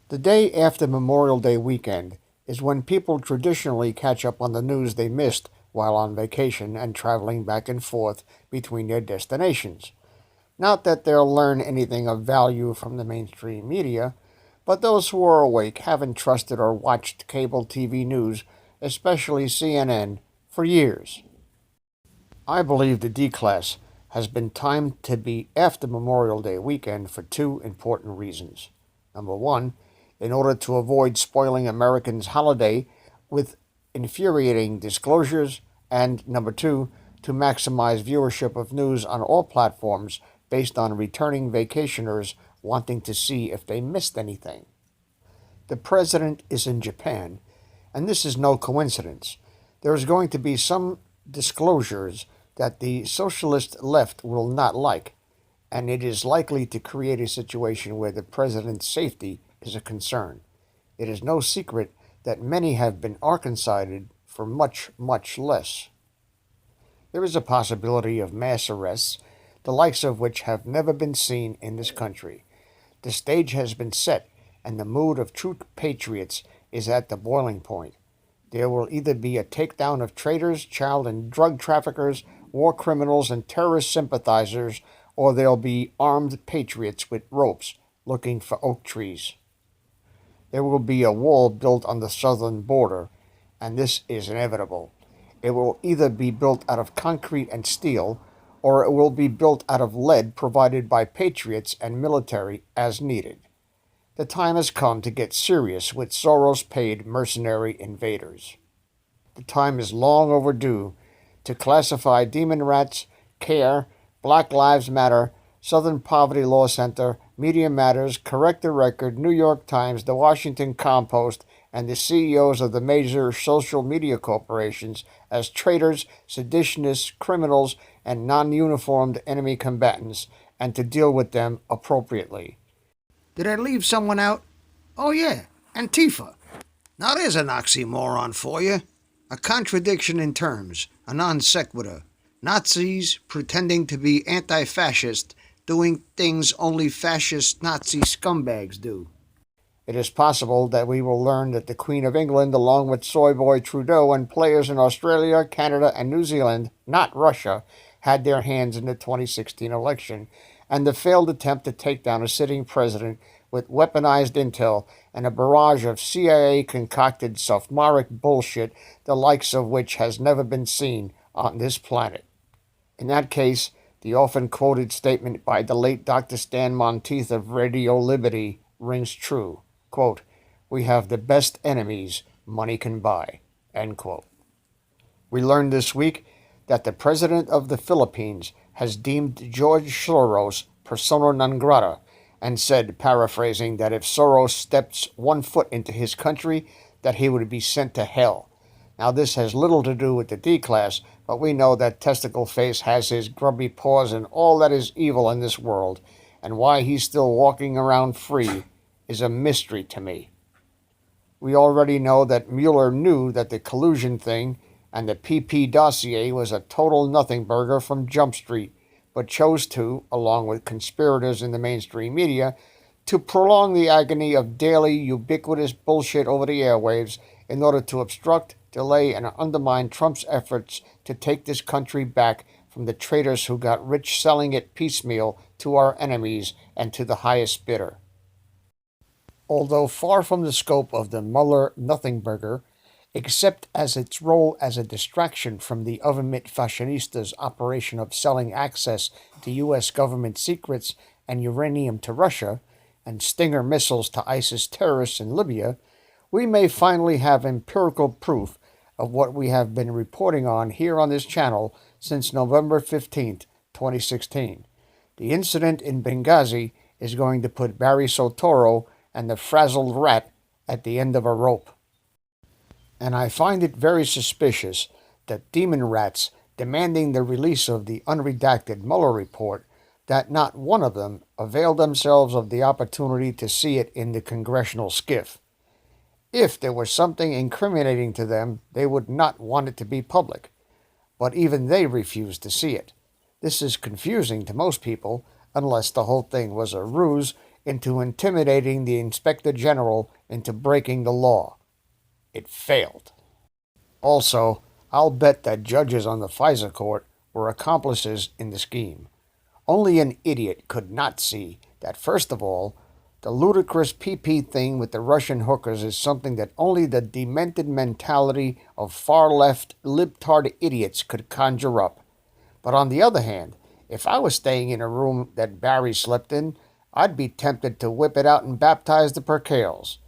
The day after Memorial Day weekend is when people traditionally catch up on the news they missed while on vacation and traveling back and forth between their destinations. Not that they'll learn anything of value from the mainstream media, but those who are awake haven't trusted or watched cable TV news, especially CNN, for years. I believe the Declas has been timed to be after Memorial Day weekend for two important reasons. Number one, in order to avoid spoiling Americans' holiday with infuriating disclosures, and number two, to maximize viewership of news on all platforms based on returning vacationers wanting to see if they missed anything. The president is in Japan, and this is no coincidence. There is going to be some disclosures that the socialist left will not like, and it is likely to create a situation where the president's safety is a concern. It is no secret that many have been Arkancided for much, much less. There is a possibility of mass arrests, the likes of which have never been seen in this country. The stage has been set, and the mood of true patriots is at the boiling point. There will either be a takedown of traitors, child and drug traffickers, war criminals, and terrorist sympathizers, or there'll be armed patriots with ropes looking for oak trees. There will be a wall built on the southern border, and this is inevitable. It will either be built out of concrete and steel, or it will be built out of lead provided by patriots and military as needed. The time has come to get serious with Soros-paid mercenary invaders. The time is long overdue to classify Demon Rats, CARE, Black Lives Matter, Southern Poverty Law Center, Media Matters, Correct the Record, New York Times, The Washington Compost, and the CEOs of the major social media corporations as traitors, seditionists, criminals, and non-uniformed enemy combatants, and to deal with them appropriately. Did I leave someone out? Oh yeah, Antifa. Now there's an oxymoron for you. A contradiction in terms, a non sequitur. Nazis pretending to be anti-fascist, doing things only fascist Nazi scumbags do. It is possible that we will learn that the Queen of England, along with Soy Boy Trudeau and players in Australia, Canada, and New Zealand, not Russia, had their hands in the 2016 election, and the failed attempt to take down a sitting president with weaponized intel and a barrage of CIA-concocted sophomoric bullshit, the likes of which has never been seen on this planet. In that case, the often quoted statement by the late Dr. Stan Monteith of Radio Liberty rings true. Quote, "We have the best enemies money can buy." End quote. We learned this week that the president of the Philippines has deemed George Soros persona non grata and said, paraphrasing, that if Soros steps 1 foot into his country, that he would be sent to hell. Now, this has little to do with the D-Class, but we know that Testicle Face has his grubby paws in all that is evil in this world, and why he's still walking around free is a mystery to me. We already know that Mueller knew that the collusion thing and the PP dossier was a total nothing burger from Jump Street, but chose to, along with conspirators in the mainstream media, to prolong the agony of daily ubiquitous bullshit over the airwaves in order to obstruct, delay, and undermine Trump's efforts to take this country back from the traitors who got rich selling it piecemeal to our enemies and to the highest bidder. Although far from the scope of the Mueller nothing burger, except as its role as a distraction from the oven-mitt fashionistas' operation of selling access to U.S. government secrets and uranium to Russia, and Stinger missiles to ISIS terrorists in Libya, we may finally have empirical proof of what we have been reporting on here on this channel since November 15th, 2016. The incident in Benghazi is going to put Barry Soetoro and the frazzled rat at the end of a rope. And I find it very suspicious that demon rats demanding the release of the unredacted Mueller report, that not one of them availed themselves of the opportunity to see it in the congressional skiff. If there was something incriminating to them, they would not want it to be public. But even they refused to see it. This is confusing to most people, unless the whole thing was a ruse into intimidating the Inspector General into breaking the law. It failed. Also, I'll bet that judges on the FISA court were accomplices in the scheme. Only an idiot could not see that, first of all, the ludicrous PP thing with the Russian hookers is something that only the demented mentality of far-left libtard idiots could conjure up. But on the other hand, if I was staying in a room that Barry slept in, I'd be tempted to whip it out and baptize the percales.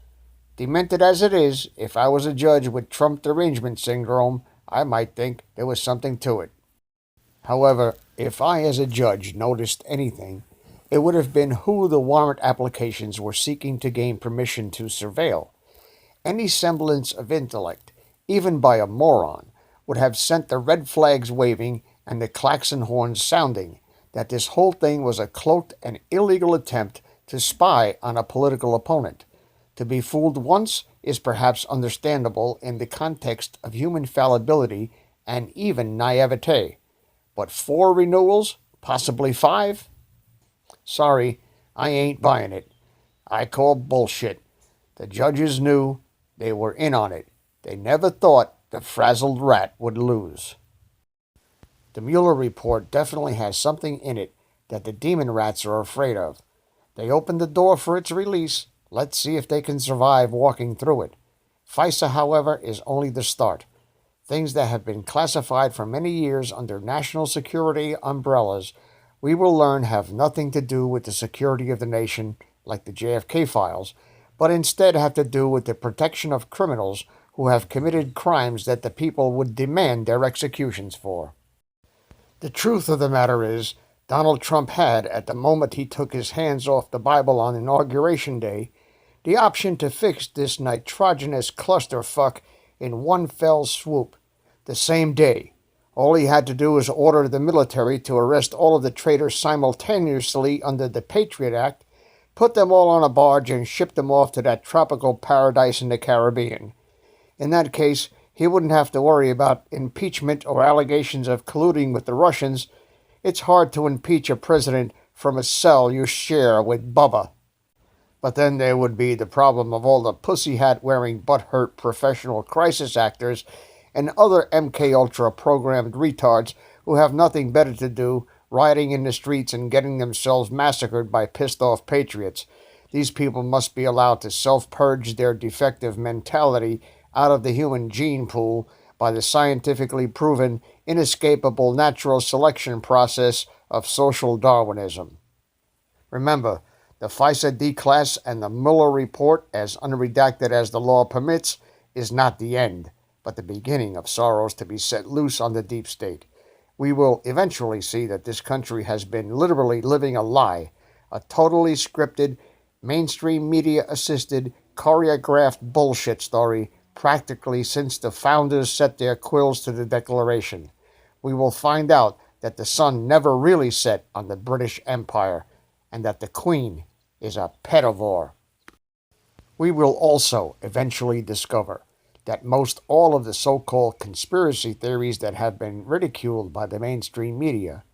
Demented as it is, if I was a judge with Trump derangement syndrome, I might think there was something to it. However, if I as a judge noticed anything, it would have been who the warrant applications were seeking to gain permission to surveil. Any semblance of intellect, even by a moron, would have sent the red flags waving and the klaxon horns sounding that this whole thing was a cloaked and illegal attempt to spy on a political opponent. To be fooled once is perhaps understandable in the context of human fallibility and even naivete. But 4 renewals, possibly 5? Sorry, I ain't buying it. I call bullshit. The judges knew. They were in on it. They never thought the frazzled rat would lose. The Mueller report definitely has something in it that the demon rats are afraid of. They opened the door for its release. Let's see if they can survive walking through it. FISA, however, is only the start. Things that have been classified for many years under national security umbrellas, we will learn have nothing to do with the security of the nation, like the JFK files, but instead have to do with the protection of criminals who have committed crimes that the people would demand their executions for. The truth of the matter is, Donald Trump had, at the moment he took his hands off the Bible on Inauguration Day, the option to fix this nitrogenous clusterfuck in one fell swoop, the same day. All he had to do was order the military to arrest all of the traitors simultaneously under the Patriot Act, put them all on a barge, and ship them off to that tropical paradise in the Caribbean. In that case, he wouldn't have to worry about impeachment or allegations of colluding with the Russians. It's hard to impeach a president from a cell you share with Bubba. But then there would be the problem of all the pussy hat-wearing, butthurt professional crisis actors and other MKUltra programmed retards who have nothing better to do, rioting in the streets and getting themselves massacred by pissed-off patriots. These people must be allowed to self-purge their defective mentality out of the human gene pool by the scientifically proven, inescapable natural selection process of social Darwinism. Remember, the FISA Declas and the Mueller report, as unredacted as the law permits, is not the end, but the beginning of sorrows to be set loose on the deep state. We will eventually see that this country has been literally living a lie, a totally scripted, mainstream media-assisted, choreographed bullshit story practically since the founders set their quills to the Declaration. We will find out that the sun never really set on the British Empire, and that the Queen is a pedivore. We will also eventually discover that most all of the so-called conspiracy theories that have been ridiculed by the mainstream media,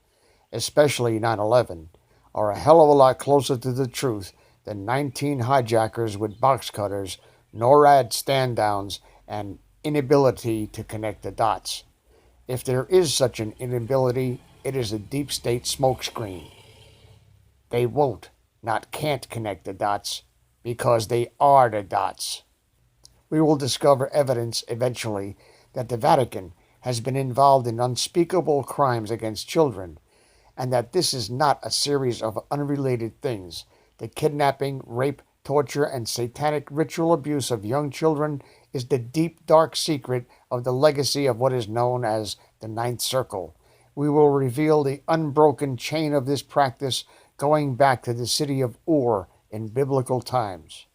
especially 9/11, are a hell of a lot closer to the truth than 19 hijackers with box cutters, NORAD stand-downs, and inability to connect the dots. If there is such an inability, it is a deep state smokescreen. They won't, not can't connect the dots, because they are the dots. We will discover evidence eventually that the Vatican has been involved in unspeakable crimes against children, and that this is not a series of unrelated things. The kidnapping, rape, torture, and satanic ritual abuse of young children is the deep, dark secret of the legacy of what is known as the Ninth Circle. We will reveal the unbroken chain of this practice going back to the city of Ur in biblical times.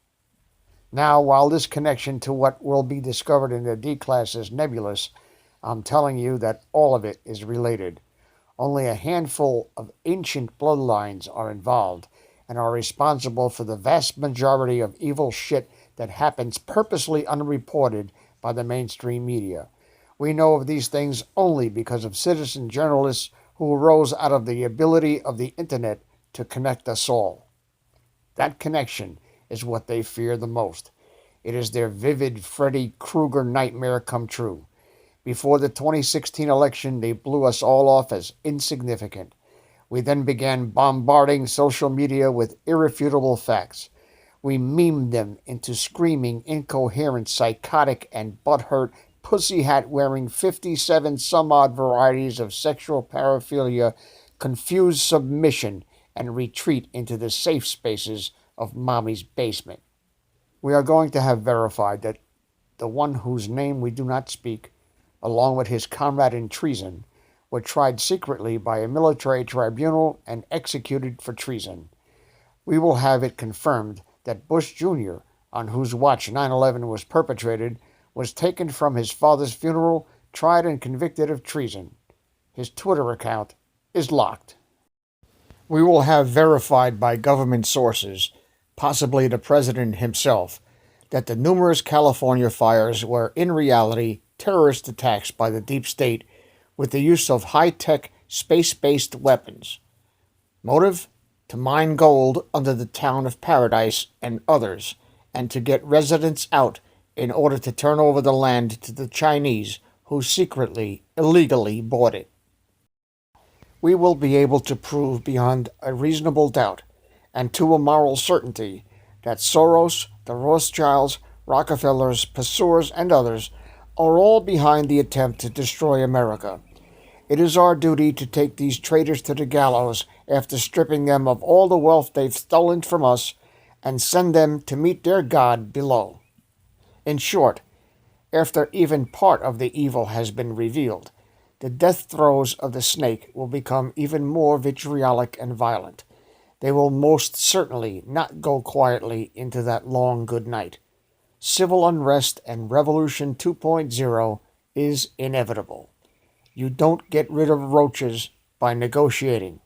Now, while this connection to what will be discovered in the Declas is nebulous, I'm telling you that all of it is related. Only a handful of ancient bloodlines are involved and are responsible for the vast majority of evil shit that happens purposely unreported by the mainstream media. We know of these things only because of citizen journalists who arose out of the ability of the internet to connect us all. That connection is what they fear the most. It is their vivid Freddy Krueger nightmare come true. Before the 2016 election, they blew us all off as insignificant. We then began bombarding social media with irrefutable facts. We memed them into screaming, incoherent, psychotic, and butthurt, pussy hat-wearing 57 some-odd varieties of sexual paraphilia, confused submission, and retreat into the safe spaces of mommy's basement. We are going to have verified that the one whose name we do not speak, along with his comrade in treason, were tried secretly by a military tribunal and executed for treason. We will have it confirmed that Bush Jr., on whose watch 9/11 was perpetrated, was taken from his father's funeral, tried and convicted of treason. His Twitter account is locked. We will have verified by government sources, possibly the president himself, that the numerous California fires were in reality terrorist attacks by the deep state with the use of high-tech, space-based weapons. Motive? To mine gold under the town of Paradise and others, and to get residents out in order to turn over the land to the Chinese, who secretly, illegally bought it. We will be able to prove beyond a reasonable doubt, and to a moral certainty, that Soros, the Rothschilds, Rockefellers, Passeurs, and others are all behind the attempt to destroy America. It is our duty to take these traitors to the gallows after stripping them of all the wealth they've stolen from us and send them to meet their God below. In short, after even part of the evil has been revealed, the death throes of the snake will become even more vitriolic and violent. They will most certainly not go quietly into that long good night. Civil unrest and Revolution 2.0 is inevitable. You don't get rid of roaches by negotiating.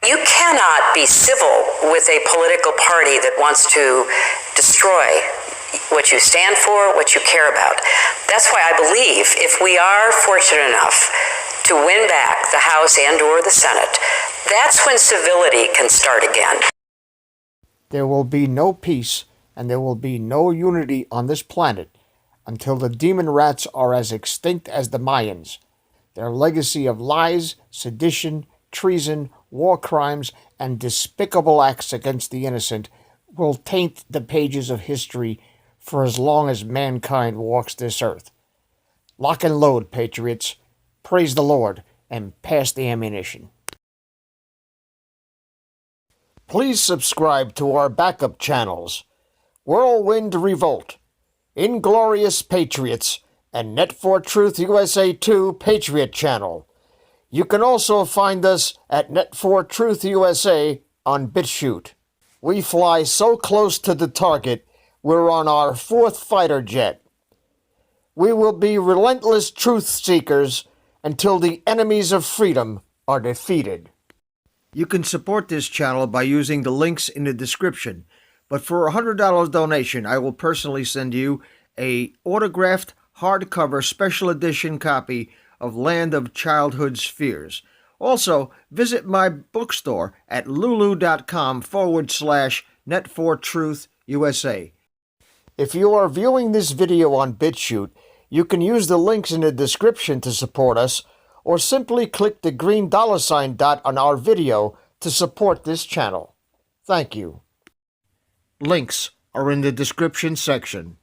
You cannot be civil with a political party that wants to destroy what you stand for, what you care about. That's why I believe if we are fortunate enough to win back the House and/or the Senate, that's when civility can start again. There will be no peace and there will be no unity on this planet until the demon rats are as extinct as the Mayans. Their legacy of lies, sedition, treason, war crimes, and despicable acts against the innocent will taint the pages of history for as long as mankind walks this earth. Lock and load, patriots. Praise the Lord, and pass the ammunition. Please subscribe to our backup channels, Whirlwind Revolt, Inglorious Patriots, and Net4Truth USA 2 Patriot channel. You can also find us at Net4Truth USA on BitChute. We fly so close to the target, we're on our 4th fighter jet. We will be relentless truth seekers until the enemies of freedom are defeated. You can support this channel by using the links in the description, but for a $100 donation, I will personally send you a autographed hardcover special edition copy of Land of Childhood's Fears. Also, visit my bookstore at lulu.com/Net4Truth USA. If you are viewing this video on BitChute, you can use the links in the description to support us, or simply click the green $ dot on our video to support this channel. Thank you. Links are in the description section.